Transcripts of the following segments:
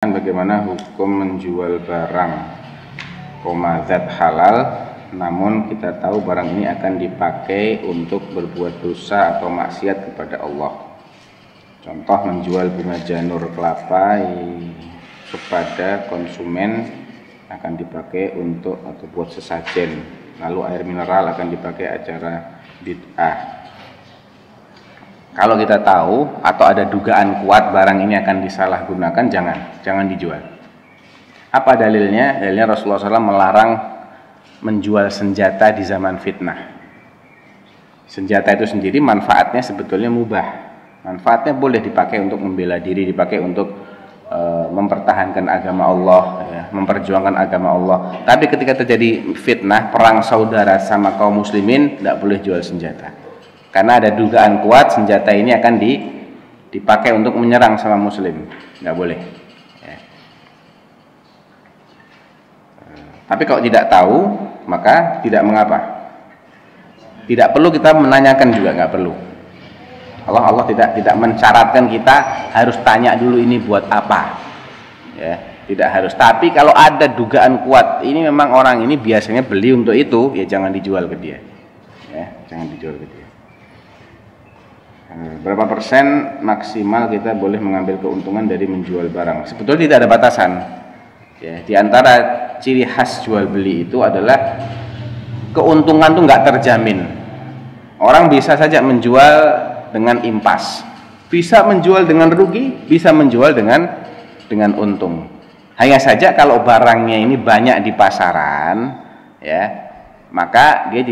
Bagaimana hukum menjual barang zat halal, namun kita tahu barang ini akan dipakai untuk berbuat dosa atau maksiat kepada Allah. Contoh, menjual bunga janur kelapa kepada konsumen akan dipakai untuk atau buat sesajen, lalu air mineral akan dipakai acara bid'ah. Kalau kita tahu atau ada dugaan kuat barang ini akan disalahgunakan, jangan dijual. Apa dalilnya? Dalilnya Rasulullah SAW melarang menjual senjata di zaman fitnah. Senjata itu sendiri manfaatnya sebetulnya mubah. Manfaatnya boleh dipakai untuk membela diri, dipakai untuk mempertahankan agama Allah, ya, memperjuangkan agama Allah. Tapi ketika terjadi fitnah, perang saudara sama kaum muslimin, tidak boleh jual senjata. Karena ada dugaan kuat senjata ini akan dipakai untuk menyerang sama muslim, nggak boleh. Ya. Tapi kalau tidak tahu, maka tidak mengapa. Tidak perlu kita menanyakan juga, nggak perlu. Allah tidak mencaratkan kita harus tanya dulu ini buat apa. Ya, tidak harus. Tapi kalau ada dugaan kuat, ini memang orang ini biasanya beli untuk itu, ya jangan dijual ke dia. Ya, jangan dijual ke dia. Berapa persen maksimal kita boleh mengambil keuntungan dari menjual barang? Sebetulnya tidak ada batasan. Ya, di antara ciri khas jual beli itu adalah keuntungan itu nggak terjamin. Orang bisa saja menjual dengan impas, bisa menjual dengan rugi, bisa menjual dengan untung. Hanya saja kalau barangnya ini banyak di pasaran, ya, maka dia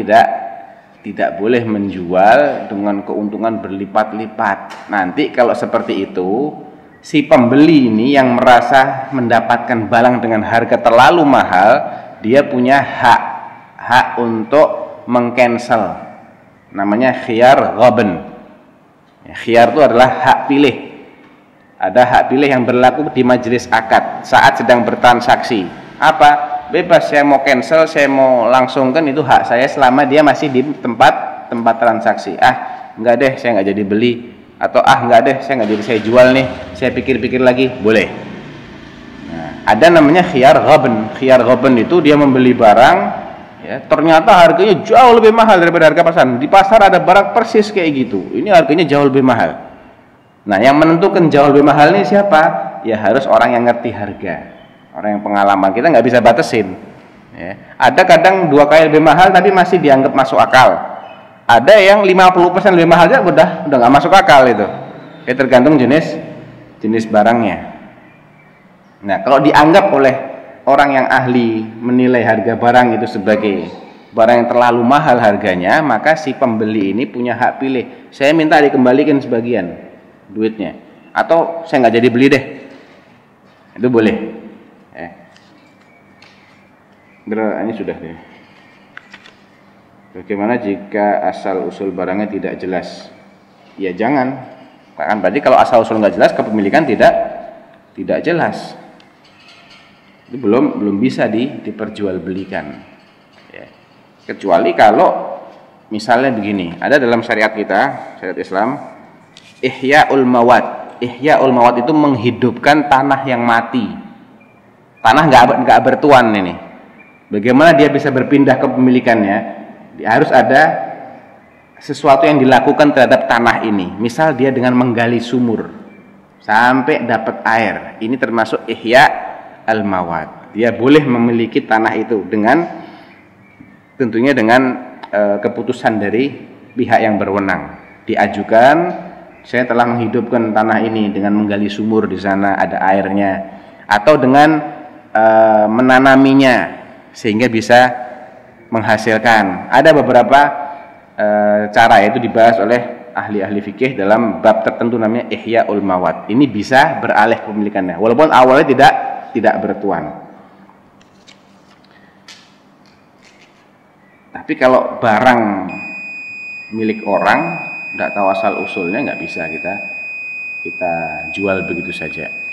tidak boleh menjual dengan keuntungan berlipat-lipat. Nanti kalau seperti itu, si pembeli ini yang merasa mendapatkan barang dengan harga terlalu mahal, dia punya hak untuk mengcancel. Namanya khiyar ghaban. Khiyar itu adalah hak pilih. Ada hak pilih yang berlaku di majelis akad saat sedang bertransaksi. Apa? Bebas, saya mau cancel, saya mau langsungkan, itu hak saya selama dia masih di tempat transaksi. Enggak deh, saya nggak jadi beli, atau enggak deh, saya nggak jadi saya jual nih, saya pikir-pikir lagi, boleh. Nah, ada namanya khiyar ghaban. Khiyar ghaban itu dia membeli barang, ya, ternyata harganya jauh lebih mahal daripada harga pasaran. Di pasar ada barang persis kayak gitu, ini harganya jauh lebih mahal. Nah, yang menentukan jauh lebih mahal ini siapa? Ya harus orang yang ngerti harga. Orang yang pengalaman, kita nggak bisa batasin. Ya. Ada kadang 2 kali lebih mahal tapi masih dianggap masuk akal. Ada yang 50% lebih mahal aja udah nggak masuk akal itu. Ya, tergantung jenis barangnya. Nah, kalau dianggap oleh orang yang ahli menilai harga barang itu sebagai barang yang terlalu mahal harganya, maka si pembeli ini punya hak pilih. Saya minta dikembalikan sebagian duitnya, atau saya nggak jadi beli deh. Itu boleh. Ini sudah ya. Bagaimana jika asal usul barangnya tidak jelas? Ya jangan. Kan berarti kalau asal usul nggak jelas, kepemilikan tidak jelas. Itu belum bisa diperjualbelikan. Ya. Kecuali kalau misalnya begini, ada dalam syariat kita, syariat Islam, ihya'ul mawad. Ihya'ul mawad itu menghidupkan tanah yang mati. Tanah nggak bertuan ini. Bagaimana dia bisa berpindah kepemilikannya? Harus ada sesuatu yang dilakukan terhadap tanah ini. Misal dia dengan menggali sumur sampai dapat air. Ini termasuk ihya al-mawad. Dia boleh memiliki tanah itu tentunya dengan keputusan dari pihak yang berwenang. Diajukan, saya telah menghidupkan tanah ini dengan menggali sumur di sana ada airnya, atau dengan menanaminya sehingga bisa menghasilkan. Ada beberapa cara, itu dibahas oleh ahli-ahli fikih dalam bab tertentu namanya ihya'ul mawad. Ini bisa beralih kepemilikannya walaupun awalnya tidak bertuan. Tapi kalau barang milik orang tidak tahu asal usulnya, nggak bisa kita jual begitu saja.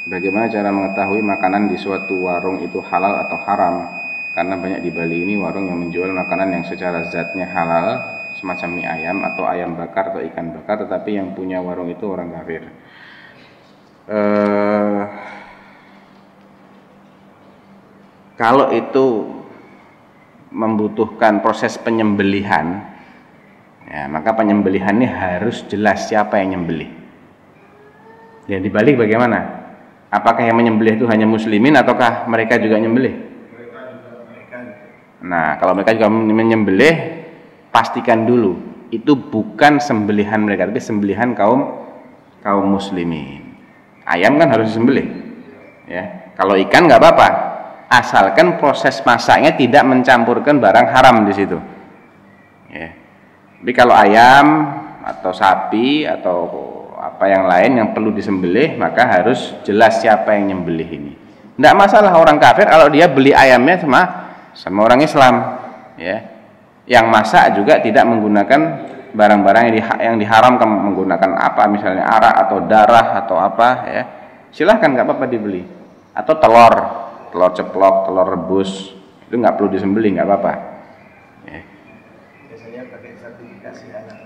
Bagaimana cara mengetahui makanan di suatu warung itu halal atau haram? Karena banyak di Bali ini warung yang menjual makanan yang secara zatnya halal, semacam mie ayam atau ayam bakar atau ikan bakar, tetapi yang punya warung itu orang kafir. Kalau itu membutuhkan proses penyembelihan, ya, maka penyembelihan ini harus jelas siapa yang nyembelih. Dan dibalik bagaimana? Apakah yang menyembelih itu hanya muslimin ataukah mereka juga nyembelih? Nah, kalau mereka juga menyembelih, pastikan dulu itu bukan sembelihan mereka, tapi sembelihan kaum muslimin. Ayam kan harus disembelih, ya. Kalau ikan nggak apa-apa, asalkan proses masaknya tidak mencampurkan barang haram di situ. Ya. Tapi kalau ayam atau sapi atau apa yang lain yang perlu disembelih, maka harus jelas siapa yang nyembelih ini. Tidak masalah orang kafir kalau dia beli ayamnya sama orang Islam, ya. Yang masak juga tidak menggunakan barang-barang yang diharamkan, menggunakan apa, misalnya arak atau darah atau apa, ya. Silahkan, nggak apa-apa dibeli. Atau telur ceplok, telur rebus, itu nggak perlu disembelih, nggak apa-apa. Ya. Biasanya pakai sertifikasi halal.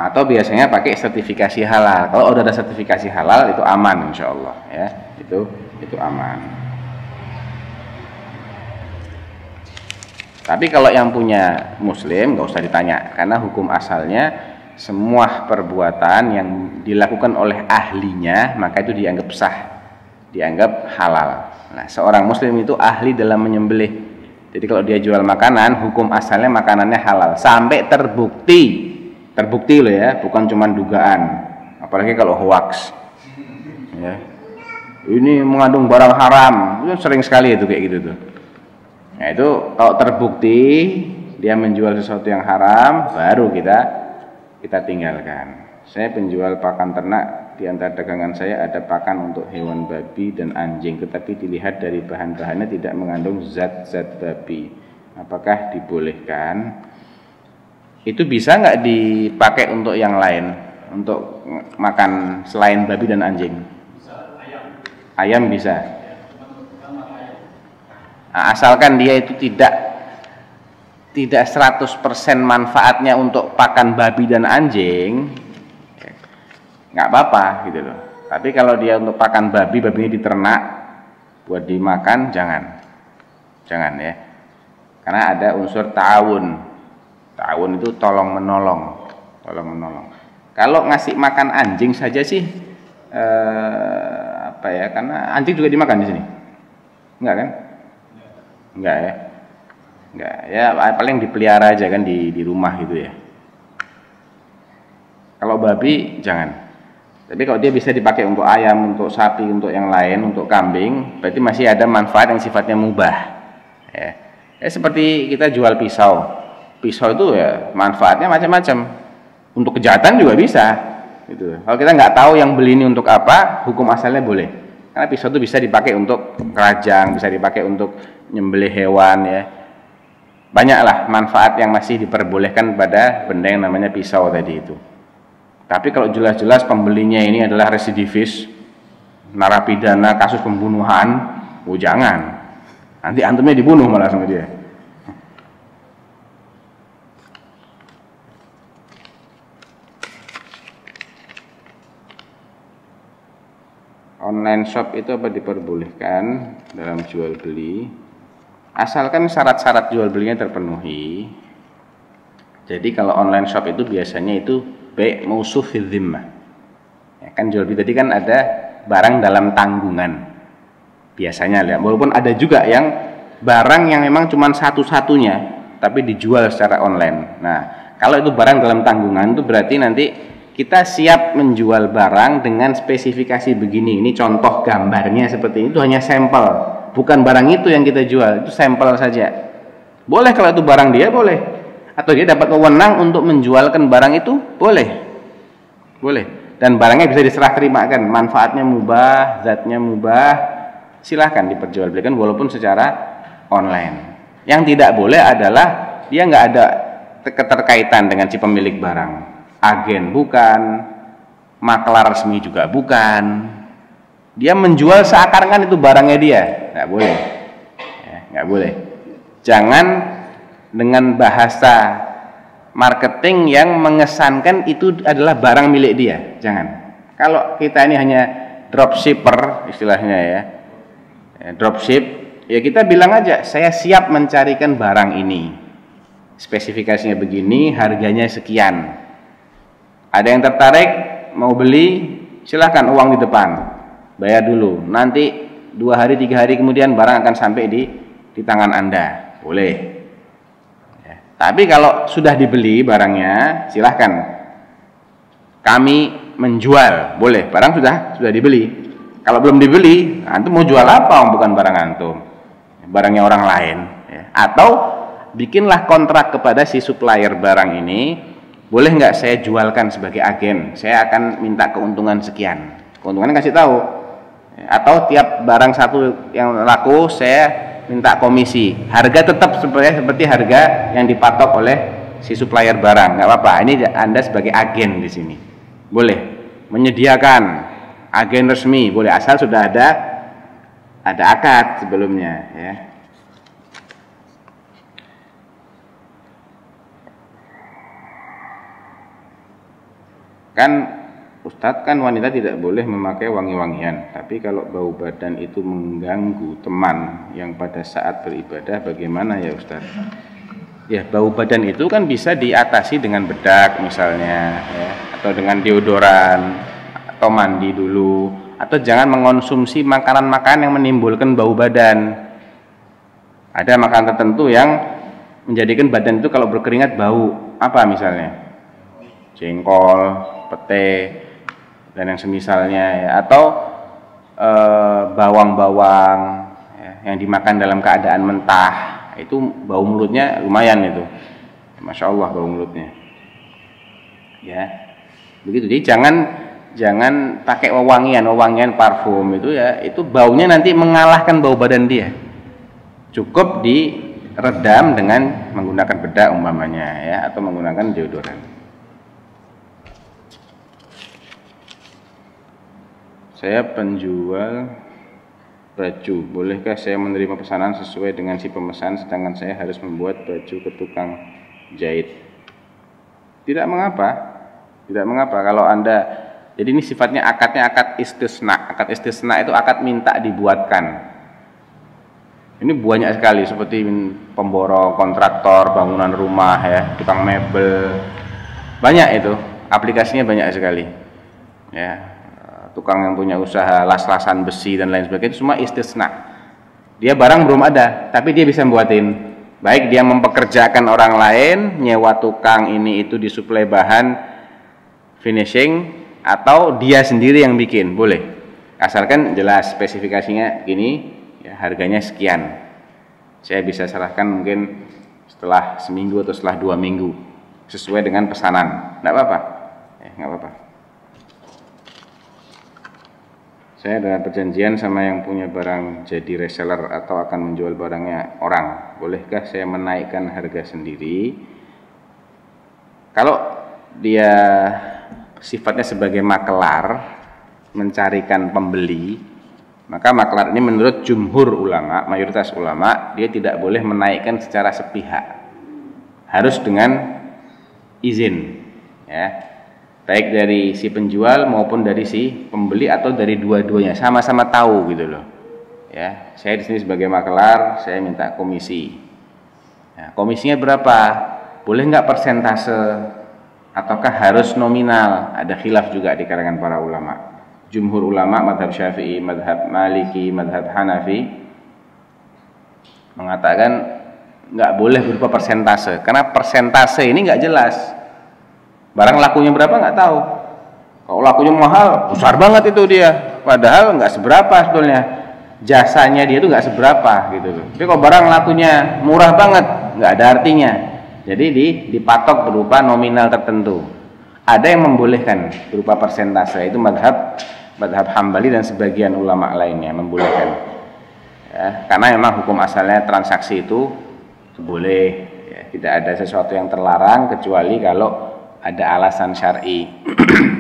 Atau biasanya pakai sertifikasi halal. Kalau udah ada sertifikasi halal itu aman, insya Allah, ya. Itu aman. Tapi kalau yang punya muslim nggak usah ditanya, karena hukum asalnya semua perbuatan yang dilakukan oleh ahlinya maka itu dianggap sah, dianggap halal. Nah, seorang muslim itu ahli dalam menyembelih. Jadi kalau dia jual makanan, hukum asalnya makanannya halal sampai terbukti loh, ya, bukan cuma dugaan. Apalagi kalau hoax, ya, ini mengandung barang haram, itu sering sekali itu kayak gitu tuh. Nah, itu kalau terbukti dia menjual sesuatu yang haram, baru kita tinggalkan. Saya penjual pakan ternak, di antara dagangan saya ada pakan untuk hewan babi dan anjing, tetapi dilihat dari bahan-bahannya tidak mengandung zat-zat babi. Apakah dibolehkan? Itu bisa nggak dipakai untuk yang lain, untuk makan selain babi dan anjing? Ayam bisa. Nah, asalkan dia itu tidak 100% manfaatnya untuk pakan babi dan anjing, nggak apa-apa gitu loh. Tapi kalau dia untuk pakan babinya diternak buat dimakan, jangan ya, karena ada unsur ta'awun itu tolong menolong. Kalau ngasih makan anjing saja sih karena anjing juga dimakan di sini, enggak kan? Enggak ya, paling dipelihara aja kan di rumah gitu ya. Kalau babi jangan. Tapi kalau dia bisa dipakai untuk ayam, untuk sapi, untuk yang lain, untuk kambing, berarti masih ada manfaat yang sifatnya mubah. Ya, seperti kita jual pisau itu ya manfaatnya macam-macam. Untuk kejahatan juga bisa. Gitu. Kalau kita nggak tahu yang beli ini untuk apa, hukum asalnya boleh. Karena pisau itu bisa dipakai untuk kerajang, bisa dipakai untuk nyembelih hewan, ya. Banyaklah manfaat yang masih diperbolehkan pada benda yang namanya pisau tadi itu. Tapi kalau jelas-jelas pembelinya ini adalah residivis, narapidana kasus pembunuhan, jangan. Nanti antumnya dibunuh malah sama dia. Online shop itu apa diperbolehkan dalam jual beli, asalkan syarat-syarat jual belinya terpenuhi. Jadi kalau online shop itu biasanya itu bai' mausuh fi dhimmah. Ya, kan jual beli tadi kan ada barang dalam tanggungan. Biasanya ya, walaupun ada juga yang barang yang memang cuma satu-satunya tapi dijual secara online. Nah, kalau itu barang dalam tanggungan itu berarti nanti kita siap menjual barang dengan spesifikasi begini. Ini contoh gambarnya seperti ini, itu hanya sampel, bukan barang itu yang kita jual, itu sampel saja. Boleh kalau itu barang dia, boleh. Atau dia dapat wewenang untuk menjualkan barang itu, boleh. Dan barangnya bisa diserah terimakan, manfaatnya mubah, zatnya mubah, silahkan diperjualbelikan walaupun secara online. Yang tidak boleh adalah dia nggak ada keterkaitan dengan si pemilik barang. Agen bukan, maklar resmi juga bukan. Dia menjual seakan-akan itu barangnya dia, nggak boleh. Ya, nggak boleh. Jangan dengan bahasa marketing yang mengesankan itu adalah barang milik dia. Jangan. Kalau kita ini hanya dropshipper istilahnya ya, dropship, ya kita bilang aja, saya siap mencarikan barang ini, spesifikasinya begini, harganya sekian. Ada yang tertarik mau beli, silahkan, uang di depan, bayar dulu, nanti 2 hari 3 hari kemudian barang akan sampai di tangan Anda, boleh ya. Tapi kalau sudah dibeli barangnya, silahkan kami menjual, boleh, barang sudah dibeli. Kalau belum dibeli, antum mau jual apa? Bukan barang antum, barangnya orang lain ya. Atau bikinlah kontrak kepada si supplier barang ini, boleh nggak saya jualkan sebagai agen, saya akan minta keuntungan sekian, keuntungannya kasih tahu ya. Atau tiap barang satu yang laku saya minta komisi, harga tetap seperti harga yang dipatok oleh si supplier barang, nggak apa-apa. Ini Anda sebagai agen di sini, boleh menyediakan agen resmi, boleh, asal sudah ada akad sebelumnya ya. Kan Ustadz, kan wanita tidak boleh memakai wangi-wangian, tapi kalau bau badan itu mengganggu teman yang pada saat beribadah, bagaimana ya Ustadz? Ya, bau badan itu kan bisa diatasi dengan bedak misalnya ya, atau dengan deodoran, atau mandi dulu, atau jangan mengonsumsi makanan-makanan yang menimbulkan bau badan. Ada makanan tertentu yang menjadikan badan itu kalau berkeringat bau, apa misalnya? Jengkol, pete, dan yang semisalnya ya. Atau bawang-bawang ya, yang dimakan dalam keadaan mentah, itu bau mulutnya lumayan itu, Masya Allah bau mulutnya ya. Begitu, jadi jangan pakai wewangian parfum itu ya, itu baunya nanti mengalahkan bau badan dia. Cukup diredam dengan menggunakan bedak umpamanya ya, atau menggunakan deodoran. Saya penjual baju, bolehkah saya menerima pesanan sesuai dengan si pemesan, sedangkan saya harus membuat baju ke tukang jahit? Tidak mengapa kalau Anda. Jadi ini sifatnya akadnya akad istisna. Akad istisna itu akad minta dibuatkan. Ini banyak sekali, seperti pemborong, kontraktor, bangunan rumah ya, tukang mebel. Banyak itu, aplikasinya banyak sekali. Ya, tukang yang punya usaha las-lasan besi dan lain sebagainya, itu semua istisna. Dia barang belum ada, tapi dia bisa buatin. Baik dia mempekerjakan orang lain, nyewa tukang ini itu disuplai bahan finishing, atau dia sendiri yang bikin, boleh, asalkan jelas spesifikasinya gini ya, harganya sekian. Saya bisa serahkan mungkin setelah seminggu atau setelah 2 minggu sesuai dengan pesanan, nggak apa-apa ya, nggak apa-apa. Saya ada perjanjian sama yang punya barang jadi reseller atau akan menjual barangnya orang, bolehkah saya menaikkan harga sendiri? Kalau dia sifatnya sebagai makelar mencarikan pembeli, maka makelar ini menurut jumhur ulama, mayoritas ulama, dia tidak boleh menaikkan secara sepihak, harus dengan izin ya, baik dari si penjual maupun dari si pembeli, atau dari dua-duanya sama-sama tahu gitu loh ya. Saya di sini sebagai makelar, saya minta komisi ya, komisinya berapa, boleh nggak persentase ataukah harus nominal? Ada khilaf juga di kalangan para ulama. Jumhur ulama, madhab Syafi'i, madhab Maliki, madhab Hanafi, mengatakan nggak boleh berupa persentase, karena persentase ini nggak jelas. Barang lakunya berapa nggak tahu. Kalau lakunya mahal, besar banget itu dia, padahal nggak seberapa sebetulnya. Jasanya dia itu nggak seberapa gitu loh. Tapi kalau barang lakunya murah banget, nggak ada artinya. Jadi dipatok berupa nominal tertentu. Ada yang membolehkan berupa persentase, itu madhab Hambali dan sebagian ulama lainnya membolehkan ya, karena memang hukum asalnya transaksi itu boleh ya, tidak ada sesuatu yang terlarang kecuali kalau ada alasan syar'i.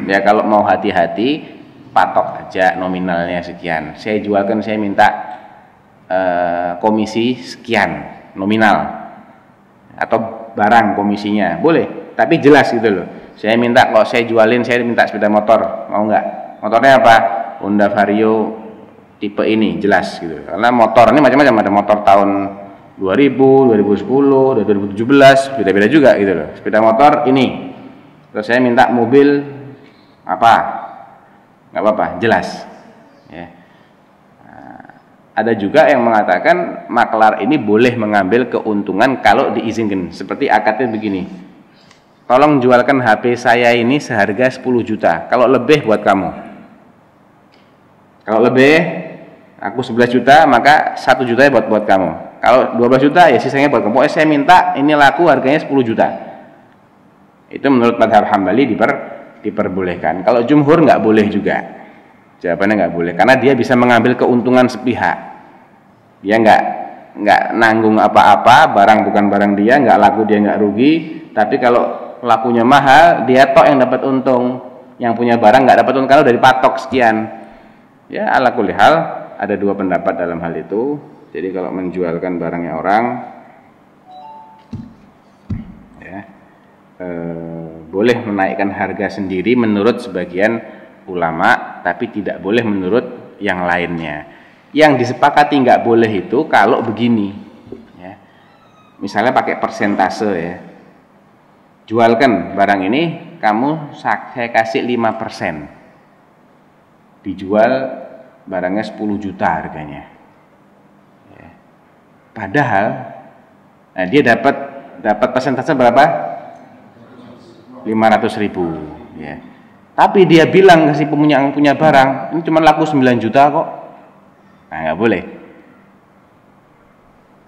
Ya, kalau mau hati-hati, patok aja nominalnya sekian, saya jualkan, saya minta komisi sekian nominal, atau barang komisinya boleh, tapi jelas gitu loh. Saya minta, kalau saya jualin, saya minta sepeda motor, mau nggak? Motornya apa? Honda Vario tipe ini jelas gitu. Karena motor ini macam-macam, ada motor tahun 2000, 2010, 2017, beda-beda juga gitu loh. Sepeda motor ini. Terus saya minta mobil apa? Nggak apa-apa, jelas. Ya. Ada juga yang mengatakan maklar ini boleh mengambil keuntungan kalau diizinkan. Seperti akadnya begini. Tolong jualkan HP saya ini seharga 10 juta. Kalau lebih buat kamu. Kalau lebih, aku 11 juta, maka 1 juta buat kamu. Kalau 12 juta ya sisanya buat kamu. Pokoknya saya minta ini laku harganya 10 juta. Itu menurut mazhab Hambali diperbolehkan. Kalau jumhur nggak boleh juga. Jawabannya nggak boleh karena dia bisa mengambil keuntungan sepihak. Dia nggak nanggung apa-apa, barang bukan barang dia, nggak laku dia nggak rugi. Tapi kalau lakunya mahal, dia tok yang dapat untung. Yang punya barang nggak dapat untung kalau dari patok sekian. Ya ala kulli hal ada dua pendapat dalam hal itu. Jadi kalau menjualkan barangnya orang, ya boleh menaikkan harga sendiri menurut sebagian ulama, tapi tidak boleh menurut yang lainnya. Yang disepakati nggak boleh itu kalau begini, ya. Misalnya pakai persentase ya, jualkan barang ini kamu saya kasih 5%, dijual barangnya 10 juta harganya, ya. Padahal nah dia dapat persentase berapa? 500.000, ya. Tapi dia bilang ke si punya barang ini cuma laku 9 juta kok. Nah nggak boleh.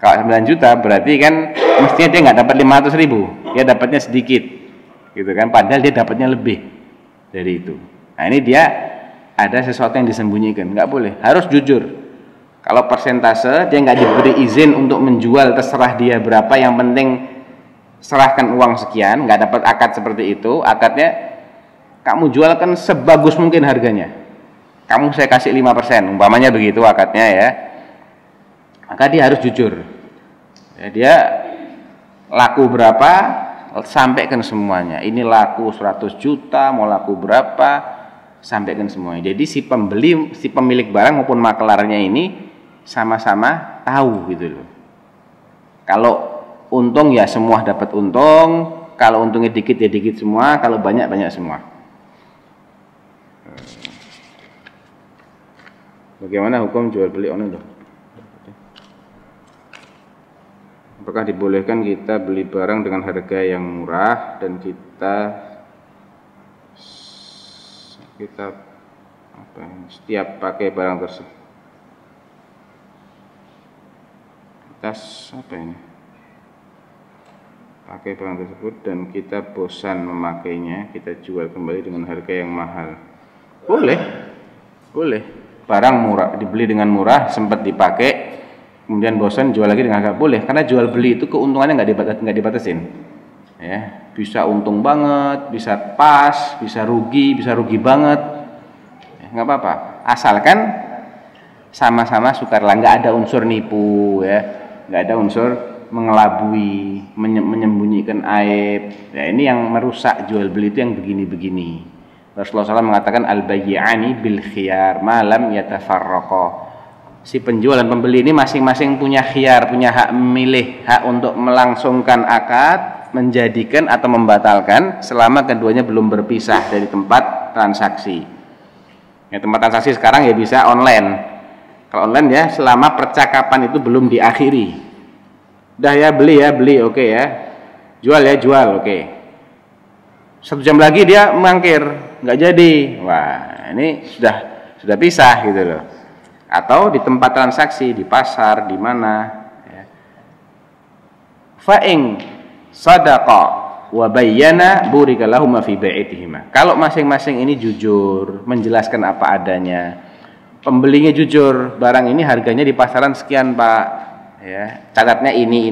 Kalau 9 juta berarti kan mestinya dia nggak dapat 500.000, dia dapatnya sedikit, gitu kan? Padahal dia dapatnya lebih dari itu. Nah ini dia ada sesuatu yang disembunyikan, nggak boleh. Harus jujur. Kalau persentase dia nggak diberi izin untuk menjual, terserah dia berapa. Yang penting serahkan uang sekian, nggak dapat akad seperti itu. Akadnya kamu jualkan sebagus mungkin harganya. Kamu saya kasih 5%, umpamanya begitu akadnya ya. Maka dia harus jujur. Ya, dia laku berapa, sampaikan semuanya. Ini laku 100 juta, mau laku berapa, sampaikan semuanya. Jadi si pemilik barang maupun maklarnya ini sama-sama tahu gitu loh. Kalau untung ya semua dapat untung, kalau untungnya dikit ya dikit semua, kalau banyak semua. Bagaimana hukum jual beli online loh? Apakah dibolehkan kita beli barang dengan harga yang murah dan kita setiap pakai barang tersebut pakai barang tersebut dan kita bosan memakainya, kita jual kembali dengan harga yang mahal? Boleh. Barang murah dibeli dengan murah, sempat dipakai, kemudian bosan jual lagi dengan harga, boleh. Karena jual beli itu keuntungannya nggak dibatasin, ya. Bisa untung banget, bisa pas, bisa rugi banget, ya, nggak apa-apa. Asalkan sama-sama sukarela, nggak ada unsur nipu, ya, nggak ada unsur mengelabui, menyembunyikan aib. Ya, ini yang merusak jual beli itu yang begini-begini. Rasulullah SAW mengatakan al-bayyi'ani bil khiyar malam yatafarraqa. Si penjual dan pembeli ini masing-masing punya khiyar, punya hak memilih, hak untuk melangsungkan akad, menjadikan atau membatalkan selama keduanya belum berpisah dari tempat transaksi. Ya, tempat transaksi sekarang ya bisa online. Kalau online ya selama percakapan itu belum diakhiri. Udah ya beli, oke ya. Jual ya jual, oke. 1 jam lagi dia mangkir, nggak jadi. Wah, ini sudah pisah gitu loh. Atau di tempat transaksi, di pasar, di mana, ya. Fa'ing sadaqa wa bayyana burika lahum fi bai'ihima. Kalau masing-masing ini jujur, menjelaskan apa adanya. Pembelinya jujur, barang ini harganya di pasaran sekian, Pak. Ya, catatnya ini,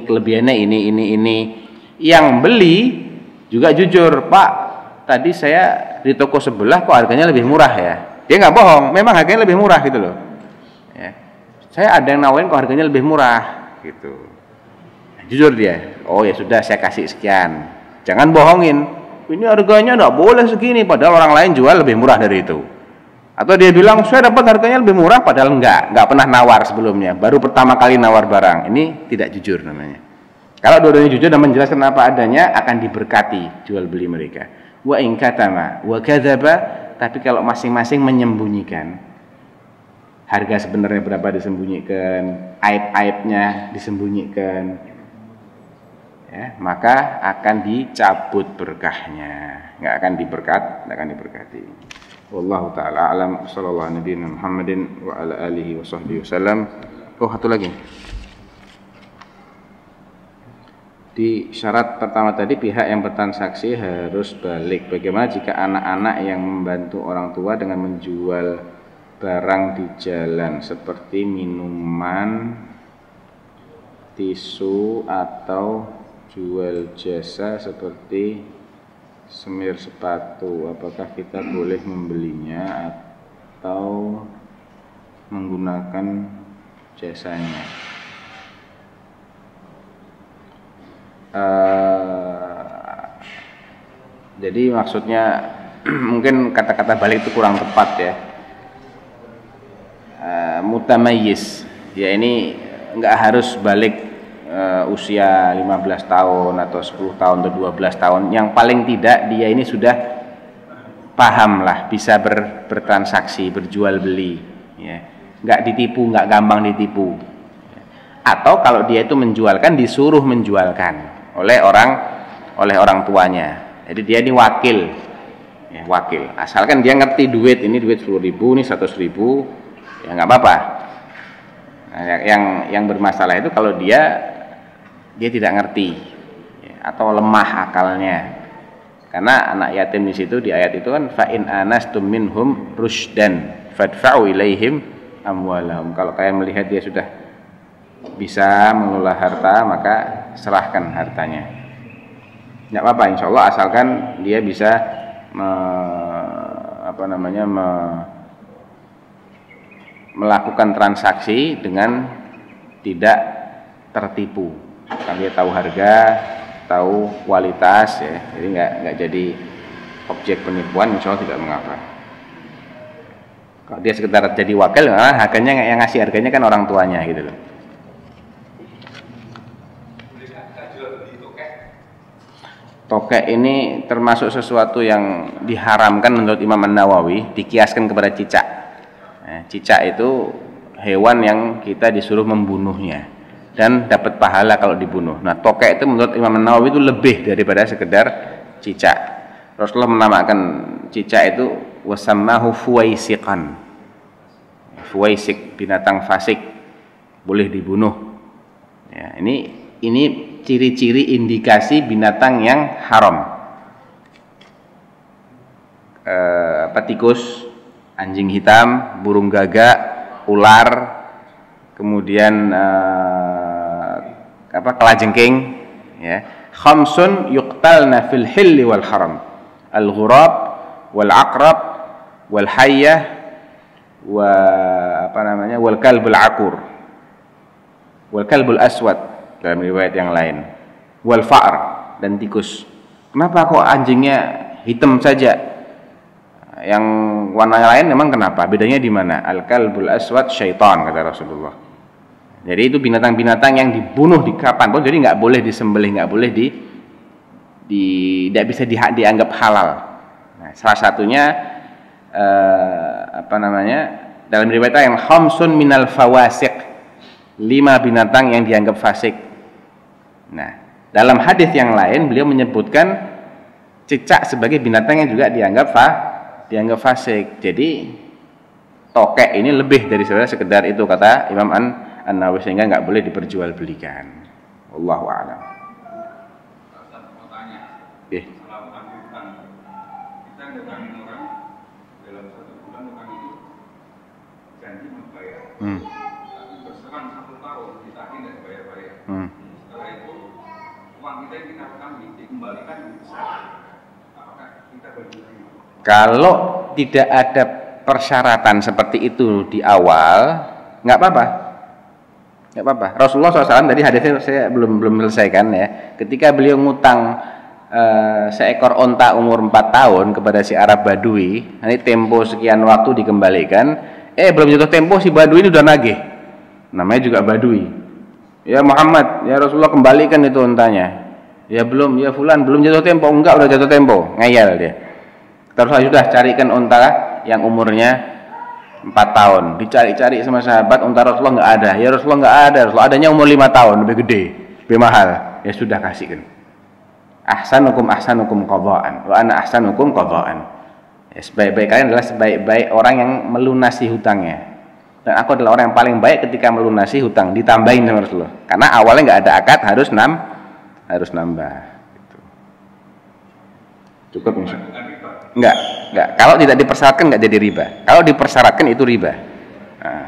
kelebihannya ini. Yang beli juga jujur, Pak, tadi saya di toko sebelah kok harganya lebih murah ya. Dia nggak bohong, memang harganya lebih murah gitu loh. Ya. Saya ada yang nawarin kok harganya lebih murah gitu. Jujur dia, oh ya sudah saya kasih sekian. Jangan bohongin, ini harganya nggak boleh segini, padahal orang lain jual lebih murah dari itu. Atau dia bilang saya dapat harganya lebih murah padahal nggak pernah nawar sebelumnya, baru pertama kali nawar barang. Ini tidak jujur namanya. Kalau dua-duanya jujur dan menjelaskan apa adanya, akan diberkati jual beli mereka. Wa in katama wa kadzaba, tapi kalau masing-masing menyembunyikan, harga sebenarnya berapa disembunyikan, aib-aibnya disembunyikan, ya, maka akan dicabut berkahnya, nggak akan diberkati. Wallahu taala alam. Sallallahu alaihi Muhammadin wa ala alihi wa sahbihi wasallam. Oh, satu lagi. Di syarat pertama tadi, pihak yang bertransaksi harus balik. Bagaimana jika anak-anak yang membantu orang tua dengan menjual barang di jalan seperti minuman, tisu, atau jual jasa seperti semir sepatu? Apakah kita boleh membelinya atau menggunakan jasanya? Jadi maksudnya mungkin kata-kata balik itu kurang tepat ya. Mutamayyiz, ya ini nggak harus balik usia 15 tahun atau 10 tahun atau 12 tahun. Yang paling tidak dia ini sudah paham lah, bisa bertransaksi, berjual beli, ya. Nggak ditipu, nggak gampang ditipu. Atau kalau dia itu menjualkan, disuruh menjualkan oleh orang tuanya. Jadi dia ini wakil, ya, wakil. Asalkan dia ngerti duit, ini duit 10.000, ini 100.000, ya nggak apa-apa. Nah, yang bermasalah itu kalau dia tidak ngerti, ya, atau lemah akalnya. Karena anak yatim di situ di ayat itu kan, fa in anastum minhum rusydan fadfa'u ilaihim amwalahum. Kalau kalian melihat dia sudah bisa mengelola harta, maka serahkan hartanya. Nggak apa-apa, insya Allah, asalkan dia bisa melakukan transaksi dengan tidak tertipu. Kan dia tahu harga, tahu kualitas, ya, jadi nggak jadi objek penipuan, insya Allah tidak mengapa. Kalau dia sekedar jadi wakil, harganya yang ngasih harganya kan orang tuanya gitu loh. Tokek ini termasuk sesuatu yang diharamkan menurut Imam An-Nawawi, dikiaskan kepada cicak. Cicak itu hewan yang kita disuruh membunuhnya dan dapat pahala kalau dibunuh. Nah, tokek itu menurut Imam An-Nawawi itu lebih daripada sekedar cicak. Rasulullah menamakan cicak itu wasammahu fuwaisiqan. Fuwaisiq, binatang fasik, boleh dibunuh. Ya, ini ciri-ciri indikasi binatang yang haram. Tikus, anjing hitam, burung gagak, ular, kemudian kelajengking, ya. Khamsun yuqtalna fil hilli wal haram. Al-ghurab wal aqrab wal hayyah wal kalbul aqur wal kalbul aswad dalam riwayat yang lain, wal fa'r, dan tikus. Kenapa kok anjingnya hitam saja? Yang warna lain memang kenapa? Bedanya di mana? Al-kalbul aswad syaitan, kata Rasulullah. Jadi itu binatang-binatang yang dibunuh di kapan pun, jadi nggak boleh disembelih, nggak boleh tidak bisa dianggap halal. Nah, salah satunya dalam riwayat yang khamsun minal fawasiq, 5 binatang yang dianggap fasik. Nah, dalam hadis yang lain beliau menyebutkan cicak sebagai binatang yang juga dianggap fasik. Jadi tokek ini lebih dari sekedar itu, kata Imam An-Nawawi, sehingga nggak boleh diperjualbelikan. Wallahu a'lam. Kalau tidak ada persyaratan seperti itu di awal, nggak apa-apa. Rasulullah SAW tadi hadisnya saya belum selesaikan ya. Ketika beliau ngutang seekor onta umur 4 tahun kepada si Arab Badui, nanti tempo sekian waktu dikembalikan, belum jatuh tempo si Badui ini udah nagih, namanya juga Badui, ya Muhammad, ya Rasulullah kembalikan itu ontanya, ya belum, ya fulan belum jatuh tempo, enggak udah jatuh tempo, ngeyel dia. Terus sudah carikan onta yang umurnya 4 tahun, dicari-cari sama sahabat, onta Rasulullah nggak ada, ya Rasulullah nggak ada, Rasulullah adanya umur 5 tahun, lebih gede, lebih mahal, ya sudah kasihkan. Ahsanukum qadha'an wa ana ahsanukum qadha'an. Ya, sebaik-baik kalian adalah sebaik-baik orang yang melunasi hutangnya. Dan aku adalah orang yang paling baik ketika melunasi hutang, ditambahin sama Rasulullah. Karena awalnya nggak ada akad, harus nambah. Gitu. Cukup misalnya. Enggak. Kalau tidak dipersyaratkan nggak jadi riba. Kalau dipersyaratkan itu riba. Nah.